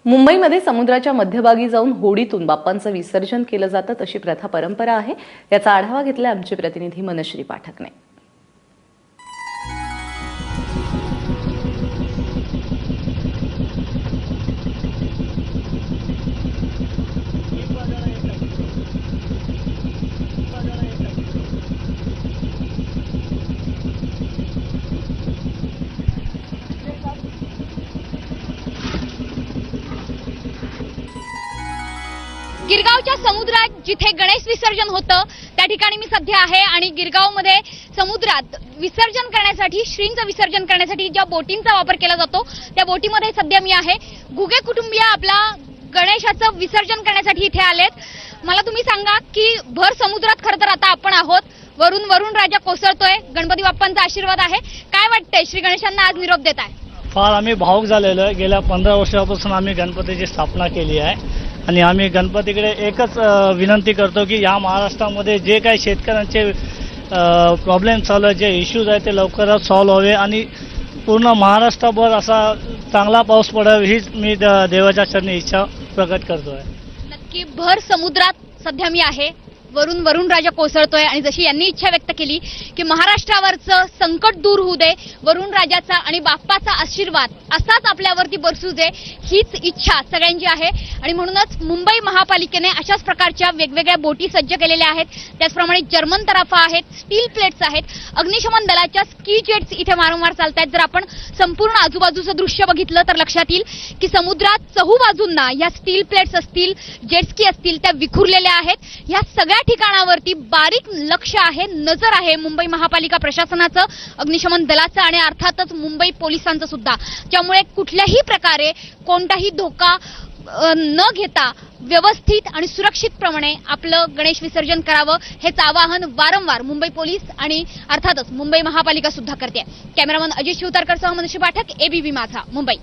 मुंबईमध्ये समुद्राच्या मध्यभागी जाऊन होडीतून बाप्पांचं विसर्जन केलं जातं, तशी प्रथा परंपरा आहे। याचा आढावा घेतला आमचे प्रतिनिधी मनश्री पाठकने। गिरगावच्या समुद्रात जिथे गणेश विसर्जन होतं त्या ठिकाणी मी सध्या आहे आणि गिरगावमध्ये समुद्रात विसर्जन करण्यासाठी श्रींचं विसर्जन करण्यासाठी ज्या बोटींचा वापर केला जातो त्या बोटीमध्ये सध्या मी आहे। घुगे कुटुंबीय आपला गणेशाचं विसर्जन करण्यासाठी इथे आलेत। मला तुम्ही सांगा की भर समुद्रात खरं तर आता आपण आहोत, वरून वरून राजा कोसळतोय, गणपती बाप्पांचा आशीर्वाद आहे। काय वाटतंय श्री गणेशांना आज निरोप देत आहे? फार आम्ही भावुक झालेलो आहे। गेल्या 15 वर्षापासून आम्ही गणपतीची स्थापना केली आहे आणि आम्ही गणपतीकडे एकच विनंती करतो की या महाराष्ट्रामध्ये जे काही शेतकऱ्यांचे प्रॉब्लेम चालू आहे, जे इश्यूज आहेत ते लवकरात सॉल्व्ह व्हावे आणि पूर्ण महाराष्ट्रभर असा चांगला पाऊस पडावा हीच मी देवाच्या चरणी इच्छा प्रकट करतोय। नक्की भर समुद्रात सध्या मी आहे, वरून वरून राजा कोसळतोय आणि जशी यांनी इच्छा व्यक्त केली की महाराष्ट्रावरचं संकट दूर होऊ दे, वरून राजाचा आणि बाप्पाचा आशीर्वाद असाच आपल्यावरती बरसू दे, हीच इच्छा सगळ्यांची आहे। आणि म्हणूनच मुंबई महापालिकेने अशाच प्रकारच्या वेगवेगळ्या बोटी सज्ज केलेल्या आहेत। त्याचप्रमाणे जर्मन तराफा आहेत, स्टील प्लेट्स आहेत, अग्निशमन दलाच्या स्की जेट्स इथे वारंवार चालत आहेत। जर आपण संपूर्ण आजूबाजूचं दृश्य बघितलं तर लक्षात येईल की समुद्रात चहूबाजूंना या स्टील प्लेट्स असतील, जेटस्की असतील, त्या विखुरलेल्या आहेत। या सगळ्या ठिकाणावरती बारीक लक्ष आहे, नजर आहे मुंबई महापालिका प्रशासनाचं, अग्निशमन दलाचं आणि अर्थातच मुंबई पोलिसांचं सुद्धा, ज्यामुळे कुठल्याही प्रकारे कोणताही धोका न घेता व्यवस्थित आणि सुरक्षितप्रमाणे आपलं गणेश विसर्जन करावं हेच आवाहन वारंवार मुंबई पोलीस आणि अर्थातच मुंबई महापालिका सुद्धा करते। कॅमेरामन अजित शिवतारकरसह मनश्री पाठक, एबीपी माझा, मुंबई।